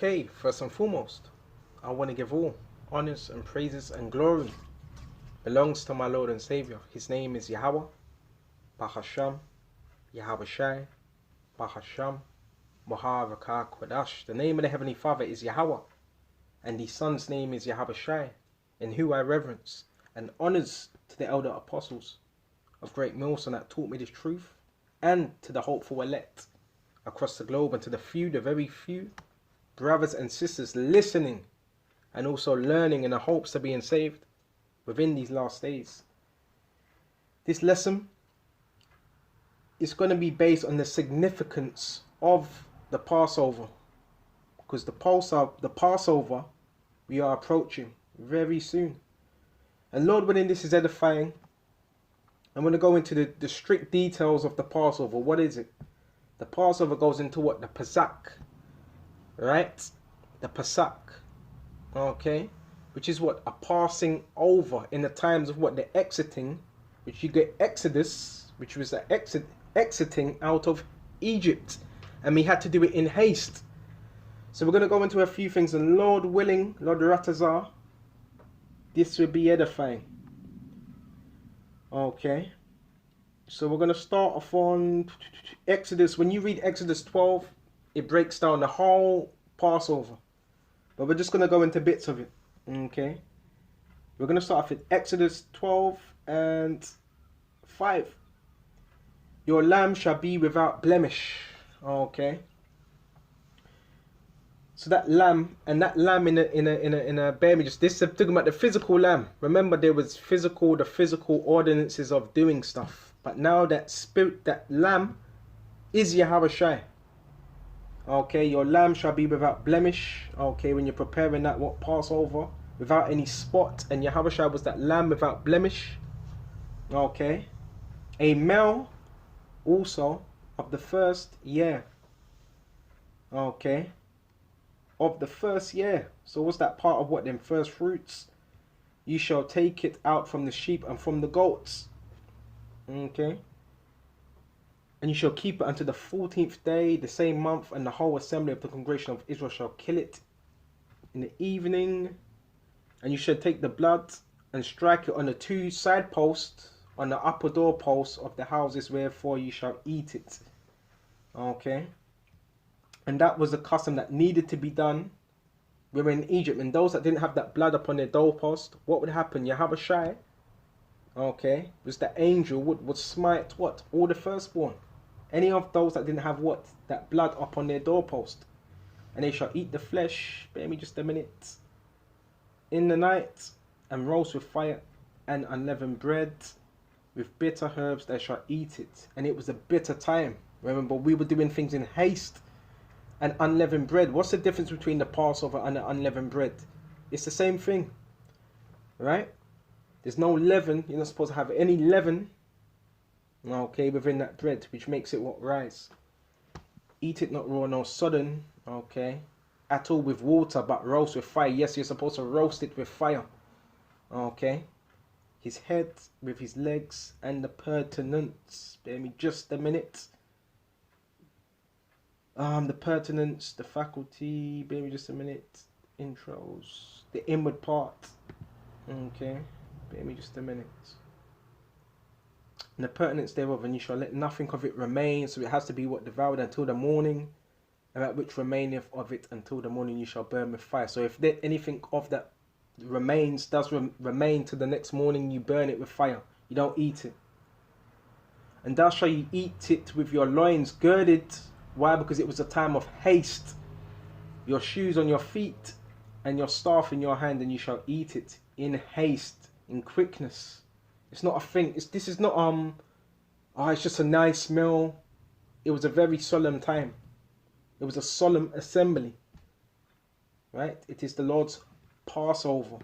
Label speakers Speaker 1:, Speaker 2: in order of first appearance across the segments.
Speaker 1: Okay, first and foremost, I want to give all honors and praises and glory belongs to my Lord and Savior. His name is Yahweh, Bahasham, Yahweh Shai, Bahasham, Muharakah Kodash. The name of the Heavenly Father is Yahweh, and the Son's name is Yahweh Shai, in who I reverence, and honors to the elder apostles of Great Millstone that taught me this truth, and to the hopeful elect across the globe, and to the few, the very few, brothers and sisters listening and also learning in the hopes of being saved within these last days. This lesson is going to be based on the significance of the Passover, because the Passover we are approaching very soon. And Lord willing, this is edifying. I'm going to go into the strict details of the Passover. What is it? The Passover goes into what? The Pesach. Right? The Pesach. Okay? Which is what? A passing over in the times of what? The exiting. Which you get Exodus. Which was the exiting out of Egypt. And we had to do it in haste. So we're going to go into a few things. And Lord willing, Lord Ratazar, this will be edifying. Okay. So we're going to start off on Exodus. When you read Exodus 12, it breaks down the whole Passover. But we're just going to go into bits of it. Okay. We're going to start off with Exodus 12 and 5. Your lamb shall be without blemish. Okay. So that lamb, and that lamb in a bear me just this is talking about the physical lamb. Remember, there was the physical ordinances of doing stuff. But now that spirit, that lamb is Yahweh Shai. Okay, your lamb shall be without blemish. Okay, when you're preparing that Passover, without any spot, and Yahweh Shai was that lamb without blemish. Okay, a male also of the first year. Okay. Of the first year. So what's that part of what? Them first fruits. You shall take it out from the sheep and from the goats. Okay. And you shall keep it unto the 14th day, the same month, and the whole assembly of the congregation of Israel shall kill it in the evening. And you shall take the blood and strike it on the 2 side posts on the upper door posts of the houses, wherefore you shall eat it. Okay. And that was a custom that needed to be done. We were in Egypt, and those that didn't have that blood upon their doorpost, what would happen? Yahweh Shai, okay, was the angel would smite what? All the firstborn. Any of those that didn't have what? That blood upon their doorpost. And they shall eat the flesh, bear me just a minute, in the night, and roast with fire and unleavened bread. With bitter herbs they shall eat it. And it was a bitter time. Remember, we were doing things in haste. And unleavened bread. What's the difference between the Passover and the unleavened bread? It's the same thing. Right? There's no leaven. You're not supposed to have any leaven. Okay, within that bread. Which makes it what? Rise. Eat it not raw nor sodden. Okay. At all with water, but roast with fire. Yes, you're supposed to roast it with fire. Okay. His head with his legs and the pertinence. Spare me just a minute. The pertinence, the faculty, bear me just a minute, intros, the inward part, okay, bear me just a minute, and the pertinence thereof, and you shall let nothing of it remain, so it has to be what? Devoured until the morning, and that which remaineth of it until the morning you shall burn with fire. So if there anything of that remains, does remain to the next morning, you burn it with fire, you don't eat it. And thou shalt you eat it with your loins girded. Why? Because it was a time of haste. Your shoes on your feet and your staff in your hand, and you shall eat it in haste, in quickness. It's not a thing. This is not it's just a nice meal. It was a very solemn time. It was a solemn assembly. Right? It is the Lord's Passover.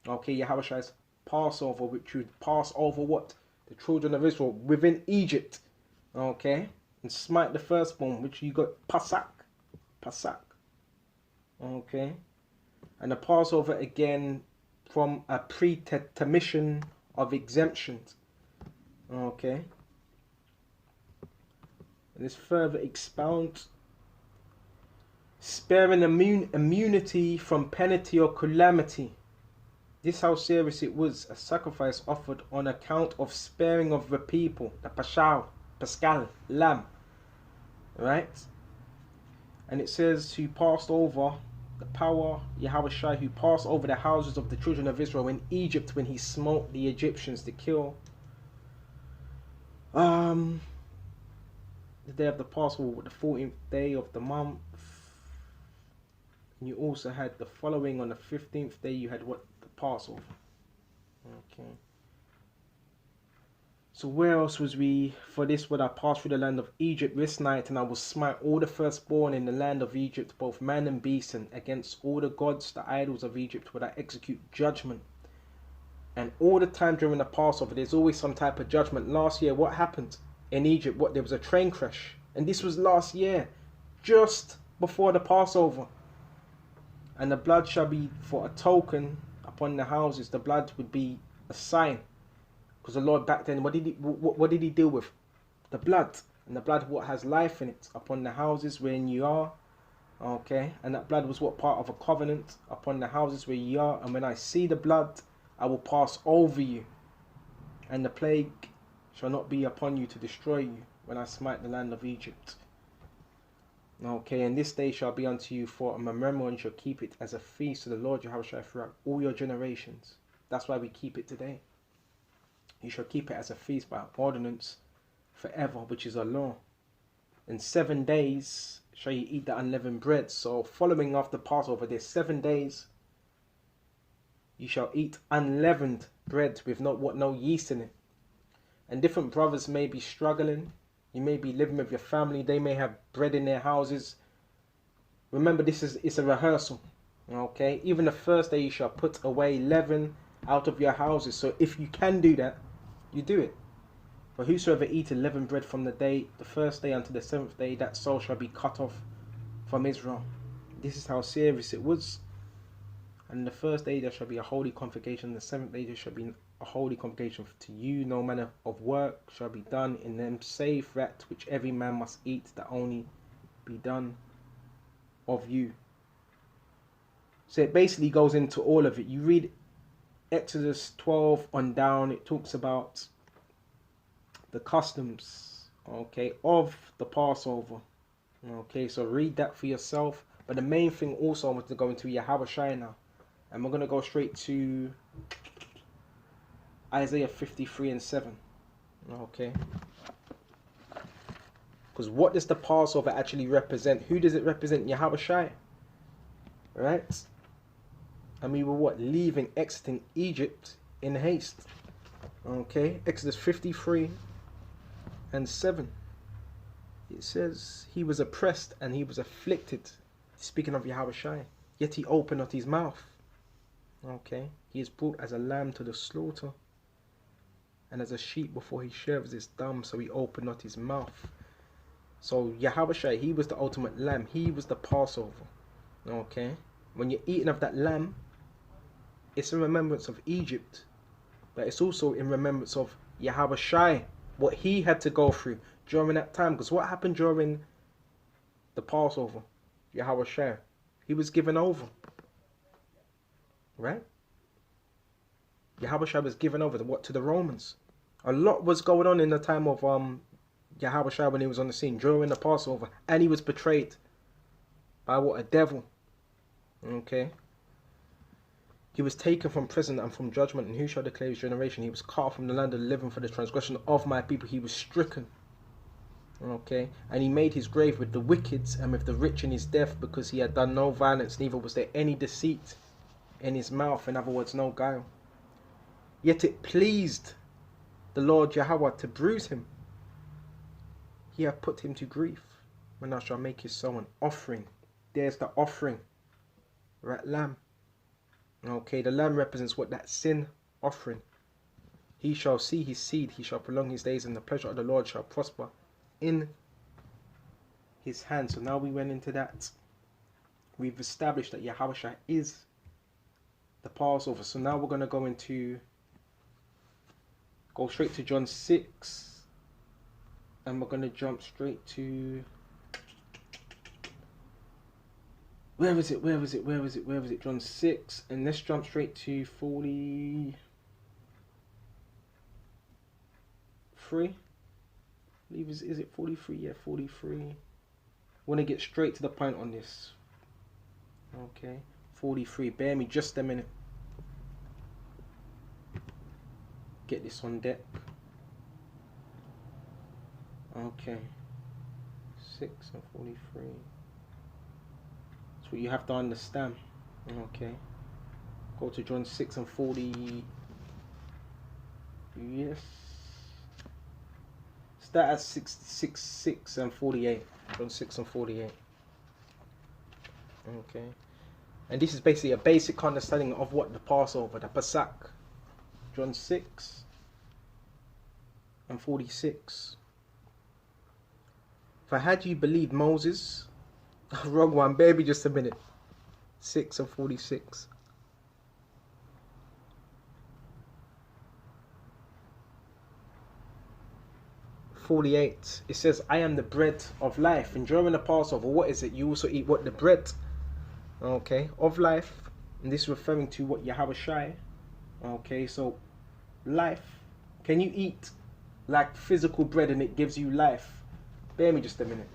Speaker 1: Okay, Yahweh Shai's Passover, which would pass over what? The children of Israel within Egypt. Okay? And smite the firstborn, which you got Pasak. Okay. And the Passover again from a pretermission of exemptions. Okay. And this further expounds Sparing immunity from penalty or calamity. This how serious it was. A sacrifice offered on account of sparing of the people. The Pascal, lamb. Right? And it says, who passed over the power, Yahushua, who passed over the houses of the children of Israel in Egypt when he smote the Egyptians to kill. The day of the Passover, the 14th day of the month. And you also had the following on the 15th day, you had what? The Passover. Okay. So where else was we? For this would I pass through the land of Egypt this night, and I will smite all the firstborn in the land of Egypt, both man and beast, and against all the gods, the idols of Egypt, would I execute judgment. And all the time during the Passover, there's always some type of judgment. Last year, what happened in Egypt? There was a train crash. And this was last year, just before the Passover. And the blood shall be for a token upon the houses. The blood would be a sign. Because the Lord back then, what did he deal with? The blood. And the blood, what has life in it, upon the houses wherein you are. Okay. And that blood was what? Part of a covenant upon the houses where you are. And when I see the blood, I will pass over you. And the plague shall not be upon you to destroy you when I smite the land of Egypt. Okay, and this day shall be unto you for a memorial, and shall keep it as a feast to the Lord Yahushua throughout all your generations. That's why we keep it today. You shall keep it as a feast by ordinance forever, which is a law. In 7 days shall you eat the unleavened bread. So following after Passover, there's 7 days. You shall eat unleavened bread with no yeast in it. And different brothers may be struggling. You may be living with your family. They may have bread in their houses. Remember, it's a rehearsal. Okay? Even the first day you shall put away leaven out of your houses. So if you can do that, you do it. For whosoever eateth leavened bread from the first day unto the 7th day, that soul shall be cut off from Israel. This is how serious it was. And the first day there shall be a holy convocation. The 7th day there shall be a holy convocation to you. No manner of work shall be done in them, save that which every man must eat, that only be done of you. So it basically goes into all of it. You read Exodus 12 on down. It talks about the customs, okay, of the Passover. Okay, so read that for yourself. But the main thing also I want to go into Yahushua now. And we're going to go straight to Isaiah 53 and 7. Okay. Because what does the Passover actually represent? Who does it represent? Yahushua. Right? And we were what? Leaving, exiting Egypt in haste. Okay. Exodus 53 and 7. It says, he was oppressed and he was afflicted. Speaking of Yahushua. Yet he opened not his mouth. Okay. He is brought as a lamb to the slaughter. And as a sheep before he shears is dumb, so he opened not his mouth. So Yahushua, he was the ultimate lamb. He was the Passover. Okay. When you're eating of that lamb, it's in remembrance of Egypt. But it's also in remembrance of Yahushua. What he had to go through during that time. Because what happened during the Passover? Yahushua, he was given over. Right? Yahushua was given over to the Romans. A lot was going on in the time of Yahushua when he was on the scene during the Passover. And he was betrayed by what? A devil. Okay. He was taken from prison and from judgment. And who shall declare his generation? He was cut off from the land of the living for the transgression of my people. He was stricken. Okay. And he made his grave with the wicked and with the rich in his death, because he had done no violence, neither was there any deceit in his mouth. In other words, no guile. Yet it pleased the Lord Yahweh to bruise him. He hath put him to grief. When I shall make his soul an offering. There's the offering. Right, lamb. Okay, the lamb represents what? That sin offering. He shall see his seed. He shall prolong his days, and the pleasure of the Lord shall prosper in his hand. So now we went into that. We've established that Yahushua is the Passover. So now we're going to go straight to John 6. And we're going to jump straight to Where is it? Where is it? Where is it? Where is it? John 6. And let's jump straight to 43. Is it 43? Yeah, 43. Want to get straight to the point on this. Okay. 43. Bear me just a minute. Get this on deck. Okay. 6 and 43. That's what you have to understand. Okay. Go to John 6 and 40. Yes. Start at 6 and 48. John 6 and 48. Okay. And this is basically a basic understanding of what the Passover, the Pesach. John 6 and 46. For had you believed Moses, wrong one, baby, just a minute. 6 and 46. It says, I am the bread of life. And during the Passover, what is it? You also eat what? The bread, okay, of life. And this is referring to what Yahweh Shai. Okay, so life. Can you eat like physical bread and it gives you life? Bear me just a minute.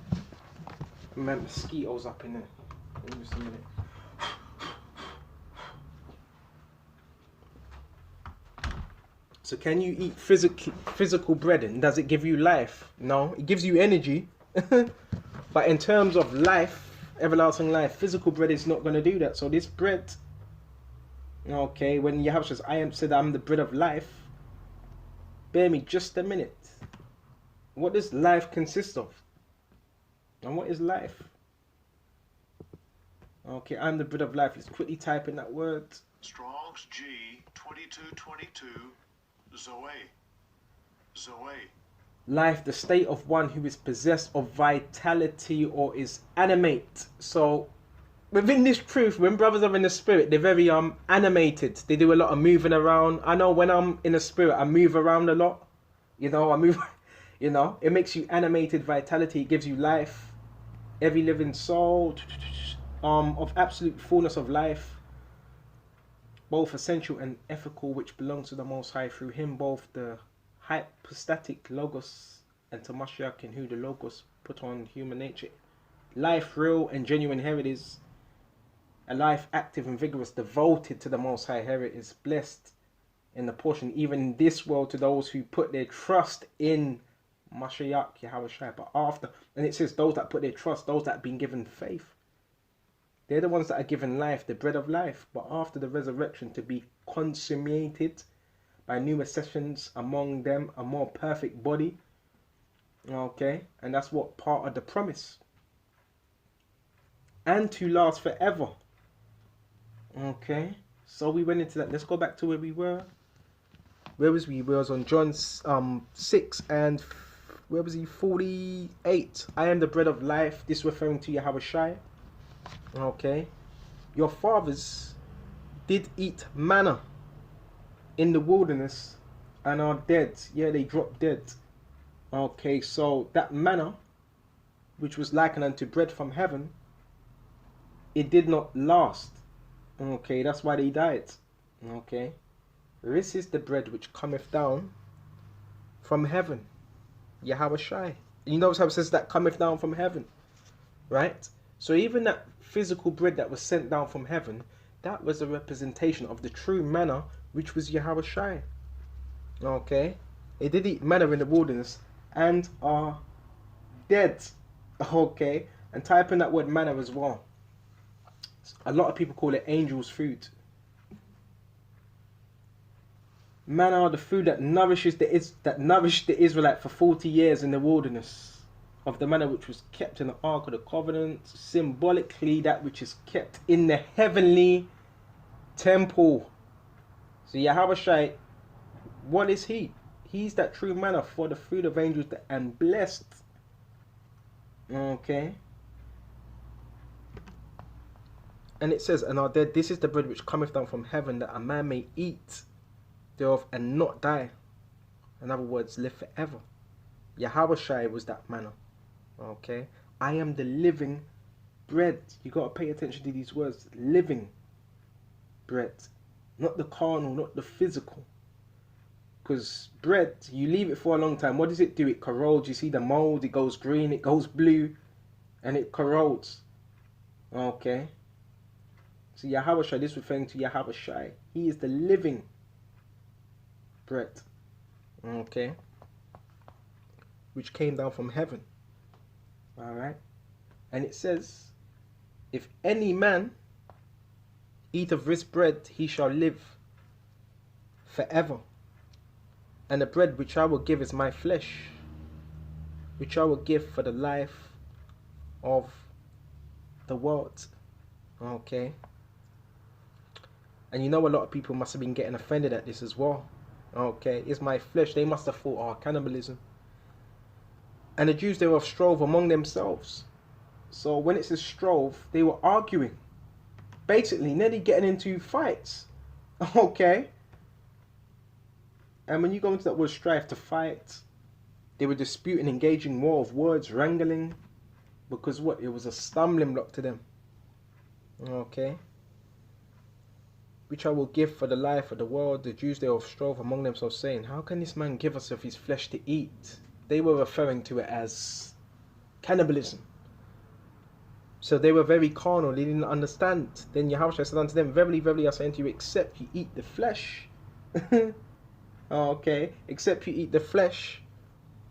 Speaker 1: My mosquitoes up in there. Bear me just a minute. So can you eat physical bread and does it give you life? No, it gives you energy. But in terms of life, everlasting life, physical bread is not going to do that. So this bread, okay, when Yahweh says, I'm the bread of life, bear me just a minute. What does life consist of? And what is life? Okay, I'm the bread of life. Let's quickly type in that word.
Speaker 2: Strong's G 2222 Zoe.
Speaker 1: Life, the state of one who is possessed of vitality or is animate. So within this truth, when brothers are in the spirit, they're very animated. They do a lot of moving around. I know when I'm in the spirit, I move around a lot. You know, I move. You know, it makes you animated, vitality. It gives you life. Every living soul, of absolute fullness of life, both essential and ethical, which belongs to the Most High through Him, both the hypostatic Logos and to Mashiach, in who the Logos put on human nature. Life, real and genuine, here it is. A life active and vigorous, devoted to the Most High, here it is. Blessed in the portion, even in this world, to those who put their trust in Mashiach, Yahweh Shai. But after, and it says those that put their trust, those that have been given faith, they're the ones that are given life, the bread of life. But after the resurrection, to be consummated by new accessions among them, a more perfect body. Okay, and that's what part of the promise. And to last forever. Okay, so we went into that. Let's go back to where we were. Where was we? We was on John 6 and where was he? 48. I am the bread of life. This referring to Yahweh Shai. Okay. Your fathers did eat manna in the wilderness and are dead. Yeah, they dropped dead. Okay, so that manna, which was likened unto bread from heaven, it did not last. Okay, that's why they died. Okay. This is the bread which cometh down from heaven. Yahweh Shai. You notice how it says that cometh down from heaven. Right? So even that physical bread that was sent down from heaven, that was a representation of the true manna, which was Yahweh Shai. Okay? They did eat manna in the wilderness and are dead. Okay? And type in that word manna as well. A lot of people call it angel's food. Manna, the food that nourished the Israelite for 40 years in the wilderness, of the manna which was kept in the Ark of the Covenant, symbolically that which is kept in the heavenly temple. So Yahweh Shai, what is He? He's that true manna for the food of angels and blessed. Okay. And it says, and are dead, this is the bread which cometh down from heaven, that a man may eat thereof and not die. In other words, live forever. Yahweh Shai was that manna. Okay. I am the living bread. You got to pay attention to these words. Living bread. Not the carnal, not the physical. Because bread, you leave it for a long time. What does it do? It corrodes. You see the mold. It goes green. It goes blue. And it corrodes. Okay. So Yahweh Shai, this is referring to Yahweh Shai. He is the living bread. Okay. Which came down from heaven. Alright. And it says, if any man eat of this bread, he shall live forever. And the bread which I will give is my flesh, which I will give for the life of the world. Okay. And you know a lot of people must have been getting offended at this as well. Okay. It's my flesh. They must have thought, oh, cannibalism. And the Jews thereof strove among themselves. So when it says strove, they were arguing. Basically, nearly getting into fights. Okay. And when you go into that word strive, to fight, they were disputing, engaging war of words, wrangling. Because what? It was a stumbling block to them. Okay. Which I will give for the life of the world. The Jews thereof strove among themselves, saying, how can this man give us of his flesh to eat? They were referring to it as cannibalism. So they were very carnal. They didn't understand. Then Yahushua said unto them, verily, verily, I say unto you, except you eat the flesh. Okay. Except you eat the flesh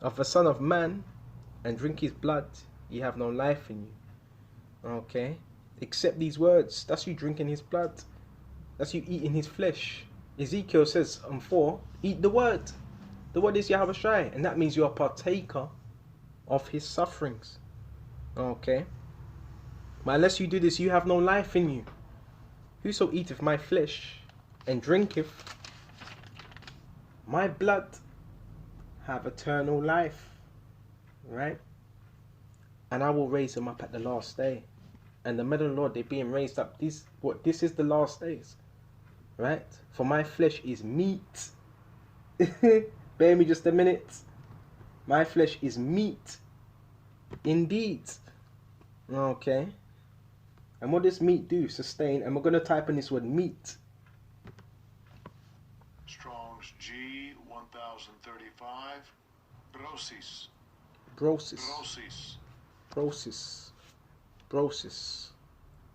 Speaker 1: of the Son of Man and drink his blood, ye have no life in you. Okay. Except these words. That's you drinking his blood. That's you eating his flesh. Ezekiel says, 4, eat the word. The word is Yahweh Shai, and that means you are partaker of his sufferings. Okay. But unless you do this, you have no life in you. Whoso eateth my flesh and drinketh my blood have eternal life. Right? And I will raise them up at the last day. And the men of the Lord, they're being raised up. This is the last days. Right? For my flesh is meat. Bear me just a minute. My flesh is meat. Indeed. Okay. And what does meat do? Sustain. And we're going to type in this word meat.
Speaker 2: Strong's G 1035. Brosis.
Speaker 1: Brosis.
Speaker 2: Brosis.
Speaker 1: Brosis. Brosis.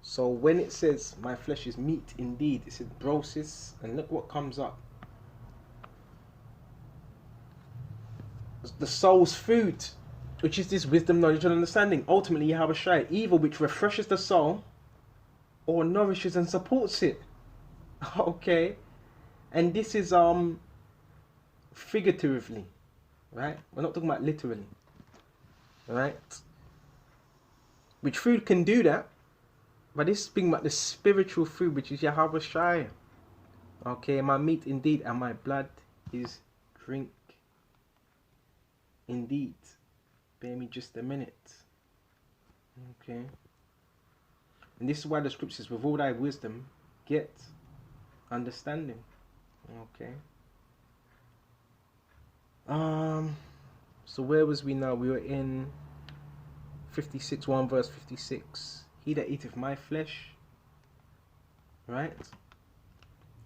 Speaker 1: So when it says my flesh is meat indeed, it says brosis. And look what comes up. The soul's food, which is this wisdom, knowledge, and understanding. Ultimately, Yahweh Shai, evil which refreshes the soul or nourishes and supports it. Okay. And this is figuratively, right? We're not talking about literally. Right? Which food can do that, but this is speaking about the spiritual food, which is Yahweh Shai. Okay, my meat indeed and my blood is drink. Indeed. Bear me just a minute. Okay. And this is why the scripture says, with all thy wisdom, get understanding. Okay. So where was we now? We were in 56, 1 verse 56. He that eateth my flesh, right,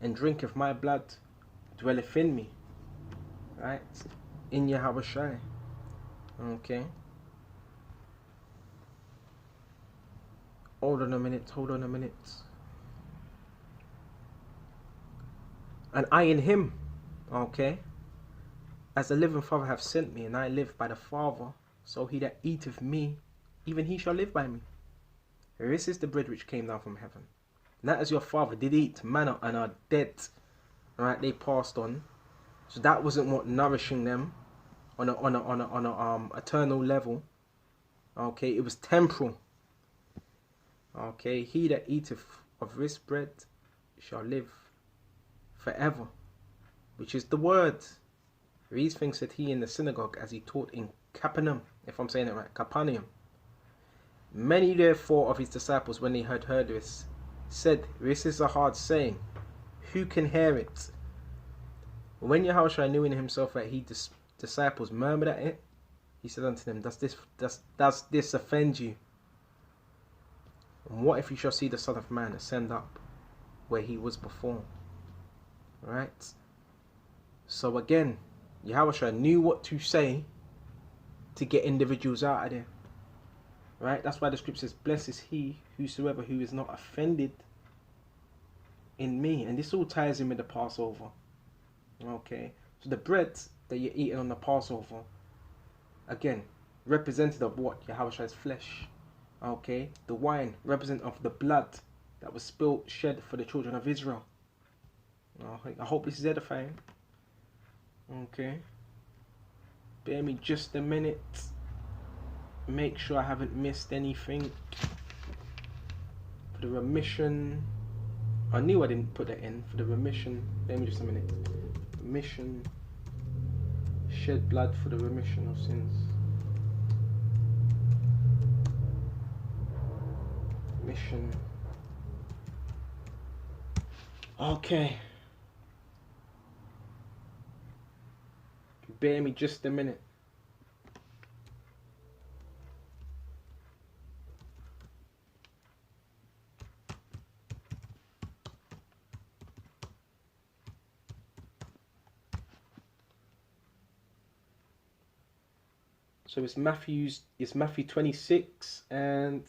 Speaker 1: and drinketh my blood, dwelleth in me, right, in Yahweh Shai. Okay. Hold on a minute. And I in him, okay, as the living Father hath sent me, and I live by the Father, so he that eateth me, even he shall live by me. This is the bread which came down from heaven. And that as your father did eat manna and are dead, right? They passed on. So that wasn't what nourishing them on a eternal level. Okay, it was temporal. Okay, he that eateth of this bread shall live forever, which is the word. These things said he in the synagogue as he taught in Capernaum, if I'm saying it right, Capernaum. Many therefore of his disciples, when they had heard this, said, this is a hard saying, who can hear it? When Yahushua knew in himself that his disciples murmured at it, he said unto them, does this offend you? And what if you shall see the Son of Man ascend up where he was before? Right? So again, Yahweh knew what to say to get individuals out of there. Right? That's why the scripture says, blessed is he whosoever who is not offended in me. And this all ties in with the Passover. Okay? So the bread that you're eating on the Passover, again, represented of what? Yahweh's flesh. Okay? The wine, representative of the blood that was spilled, shed for the children of Israel. I hope this is edifying. Okay? Bear me just a minute. Make sure I haven't missed anything. For the remission. I knew I didn't put that in. For the remission. Bear me just a minute. Remission. Shed blood for the remission of sins. Mission. Okay. Bear me just a minute. So it's Matthew 26 and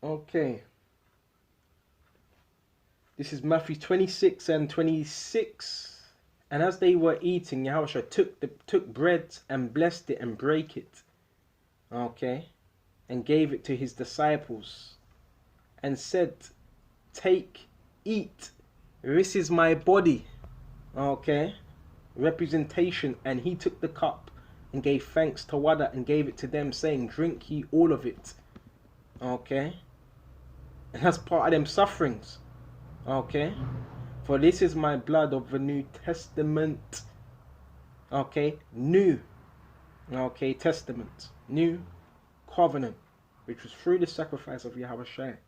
Speaker 1: okay. This is Matthew 26 and 26. And as they were eating, Yahweh took bread and blessed it and brake it. Okay. And gave it to his disciples. And said, take, eat. This is my body. Okay. Representation. And he took the cup and gave thanks to Wada and gave it to them, saying, drink ye all of it. Okay. And that's part of them sufferings. Okay. For this is my blood of the New Testament. Okay. New. Okay. Testament. New covenant. Which was through the sacrifice of Yahweh Shai.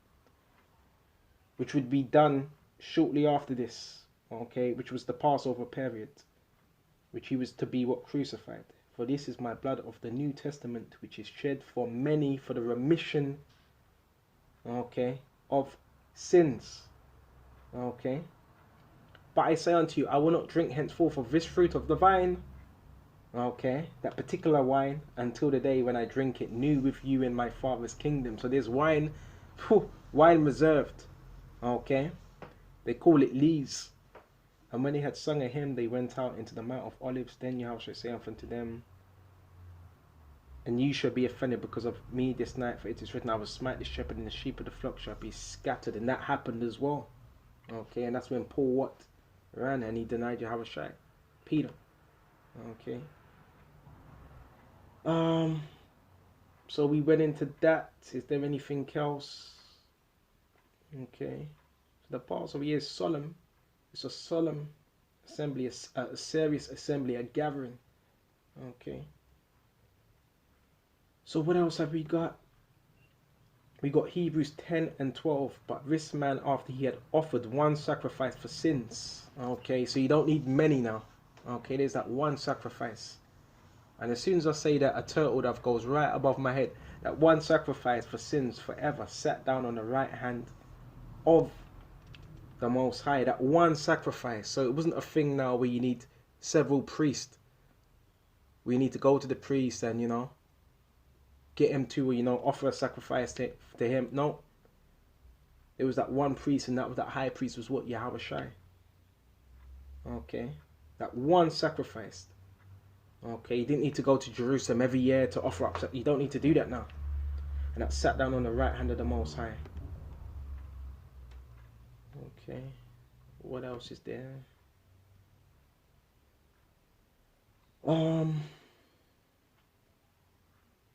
Speaker 1: Which would be done shortly after this. Okay. Which was the Passover period. Which he was to be what? Crucified. For this is my blood of the New Testament. Which is shed for many for the remission. Okay. Of sins. Okay. But I say unto you, I will not drink henceforth of this fruit of the vine. Okay. That particular wine until the day when I drink it new with you in my Father's kingdom. So there's wine. Wine reserved. Okay. They call it lees. And when they had sung a hymn, they went out into the Mount of Olives. Then Yahweh shall say unto them, and you shall be offended because of me this night. For it is written, I will smite the shepherd, and the sheep of the flock shall be scattered. And that happened as well. Okay. And that's when Paul what? Ran and he denied Yahweh Shai. Peter. Okay. So we went into that. Is there anything else? Okay. So the Passover is solemn. It's a solemn assembly, a serious assembly, a gathering. Okay. So what else have we got? We got Hebrews 10 and 12. But this man, after he had offered one sacrifice for sins. Okay, so you don't need many now. Okay, there's that one sacrifice. And as soon as I say that, a turtle dove goes right above my head. That one sacrifice for sins forever sat down on the right hand of the Most High. That one sacrifice. So it wasn't a thing now where you need several priests. We need to go to the priest and, get him to, offer a sacrifice to him. No. It was that one priest, and that high priest was what? Yahweh Shai. Okay. That one sacrifice. Okay. You didn't need to go to Jerusalem every year to offer up. You don't need to do that now. And that sat down on the right hand of the Most High. Okay. What else is there?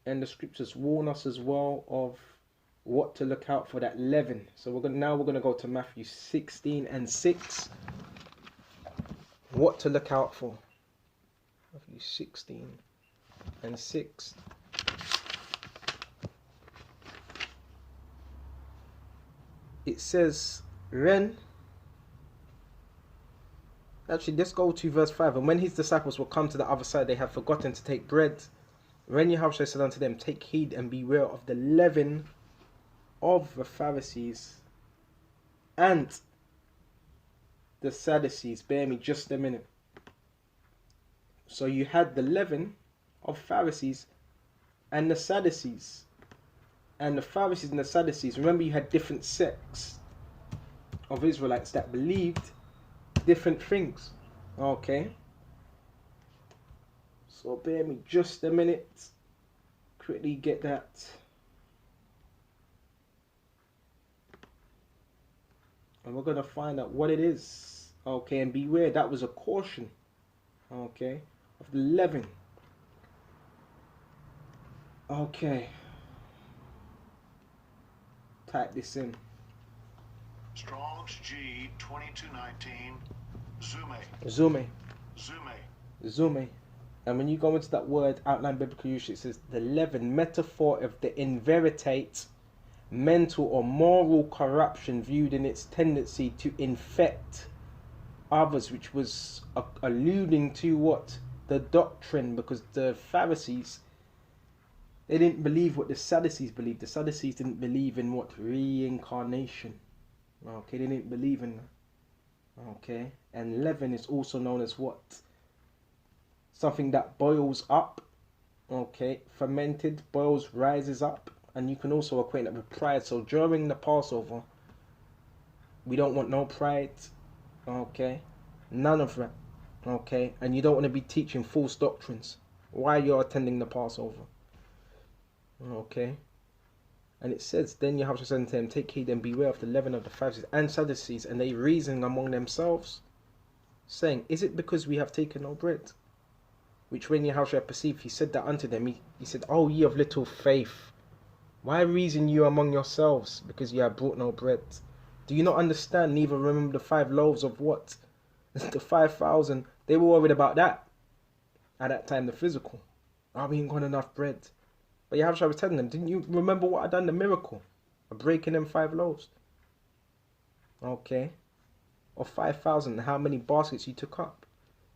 Speaker 1: And the scriptures warn us as well of what to look out for, that leaven. So we're gonna go to Matthew 16 and 6. What to look out for. Matthew 16 and 6. It says, actually, let's go to verse 5. And when his disciples were come to the other side, they had forgotten to take bread. When Yahushua said unto them, take heed and beware of the leaven of the Pharisees and the Sadducees. Bear me just a minute. So you had the leaven of Pharisees and the Sadducees. And the Pharisees and the Sadducees, remember, you had different sects of Israelites that believed different things. Okay. So bear me just a minute. Quickly get that. And we're going to find out what it is. Okay, and beware, that was a caution. Okay, of the leaven. Okay. Type this in.
Speaker 2: Strong's G 2219.
Speaker 1: Zume.
Speaker 2: Zume.
Speaker 1: Zume. And when you go into that word, outline biblical usage, it says the leaven, metaphor of the invertebrate, mental or moral corruption viewed in its tendency to infect others, which was alluding to what? The doctrine, because the Pharisees, they didn't believe what the Sadducees believed. The Sadducees didn't believe in what? Reincarnation. Okay, they didn't believe in that. Okay, and leaven is also known as what? Something that boils up. Okay, fermented, boils, rises up. And you can also equate that with pride. So during the Passover, we don't want no pride. Okay, none of that. Okay, and you don't want to be teaching false doctrines while you're attending the Passover. Okay, and it says, then you have to say to them, take heed and beware of the leaven of the Pharisees and Sadducees, and they reasoning among themselves, saying, is it because we have taken no bread? Which when Yahushua perceived, he said that unto them, he said, oh, ye of little faith, why reason you among yourselves, because ye have brought no bread? Do you not understand, neither remember the 5 loaves of what? The 5,000, they were worried about that. At that time, the physical. Oh, we ain't got enough bread. But Yahushua was telling them, didn't you remember what I done, the miracle of breaking them 5 loaves? Okay. Of 5,000, how many baskets you took up?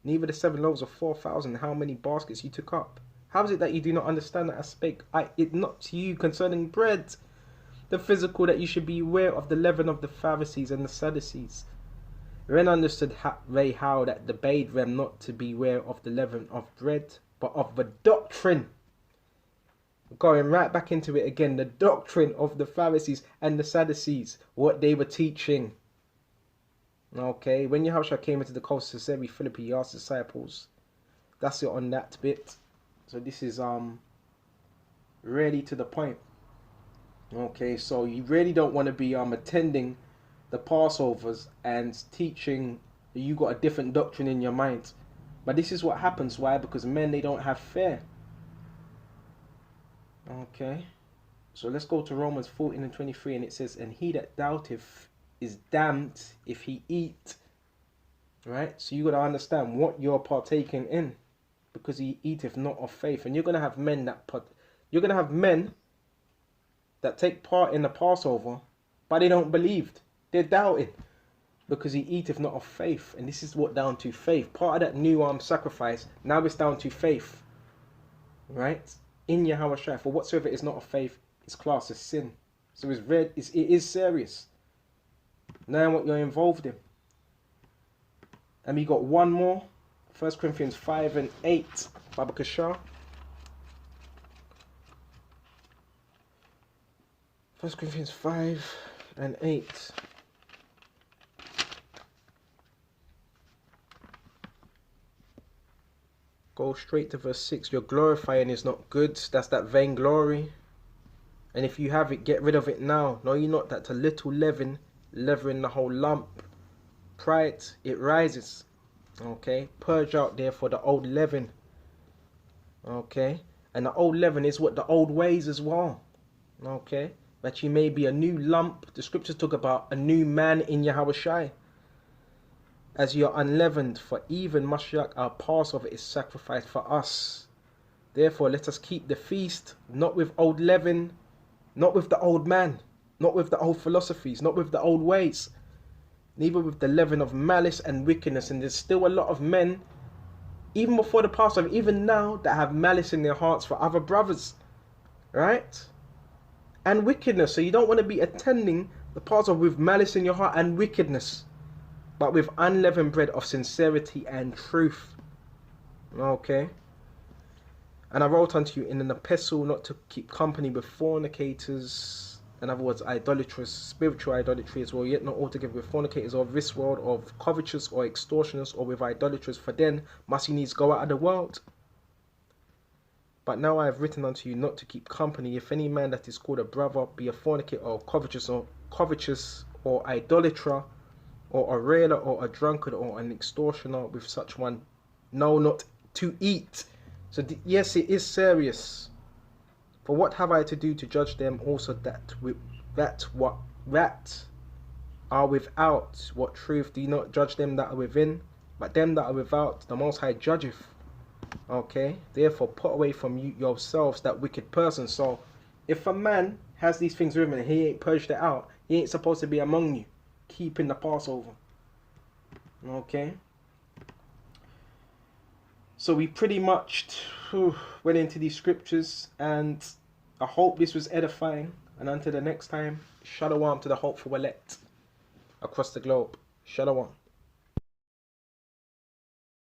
Speaker 1: Neither the 7 loaves of 4,000, how many baskets you took up? How is it that you do not understand that I spake it not to you concerning bread, the physical, that you should be aware of the leaven of the Pharisees and the Sadducees? Then understood they how that they bade them not to beware of the leaven of bread, but of the doctrine. Going right back into it again, the doctrine of the Pharisees and the Sadducees, what they were teaching. Okay, when Yahushua came into the coast of Caesarea Philippi, he asked the disciples. That's it on that bit. So this is really to the point. Okay, so you really don't want to be attending the Passovers and teaching you got a different doctrine in your mind. But this is what happens. Why? Because men, they don't have fear. Okay, so let's go to Romans 14 and 23, and it says, and he that doubteth is damned if he eat. Right? So you got to understand what you're partaking in, because he eateth not of faith. And you're going to have men that take part in the Passover, but they don't believe. They're doubting, because he eateth not of faith. And this is what down to faith. Part of that new sacrifice, now it's down to faith. Right? In Yahushua, for whatsoever is not of faith is classed as sin. So it is serious. Now what you're involved in. And we got one more. 1 Corinthians 5 and 8. Baba Kashar. 1 Corinthians 5 and 8. Go straight to verse 6. Your glorifying is not good. That's that vainglory. And if you have it, get rid of it now. Know ye not that a little leaven, leaven the whole lump. Pride, it rises. Okay. Purge out therefore the old leaven. Okay. And the old leaven is what? The old ways as well. Okay. That you may be a new lump. The scriptures talk about a new man in Yahushua. As you are unleavened, for even Mashiach, our Passover, is sacrificed for us. Therefore, let us keep the feast, not with old leaven, not with the old man, not with the old philosophies, not with the old ways, neither with the leaven of malice and wickedness. And there's still a lot of men even before the Passover, even now, that have malice in their hearts for other brothers, right? And wickedness. So you don't want to be attending the Passover with malice in your heart and wickedness, but with unleavened bread of sincerity and truth. Okay? And I wrote unto you in an epistle not to keep company with fornicators, in other words, idolatrous, spiritual idolatry as well, yet not altogether with fornicators of this world, of covetous or extortioners, or with idolaters, for then must you needs go out of the world. But now I have written unto you not to keep company, if any man that is called a brother be a fornicator or covetous or idolater, or a railer, or a drunkard, or an extortioner, with such one, no, not to eat. So yes, it is serious. For what have I to do to judge them also that are without? What truth do you not judge them that are within? But them that are without, the Most High judgeth. Okay, therefore put away from you yourselves that wicked person. So if a man has these things with him and he ain't purged it out, he ain't supposed to be among you, keeping the Passover. Okay. So we pretty much went into these scriptures, and I hope this was edifying. And until the next time, shalom to the hopeful elect across the globe. Shalom.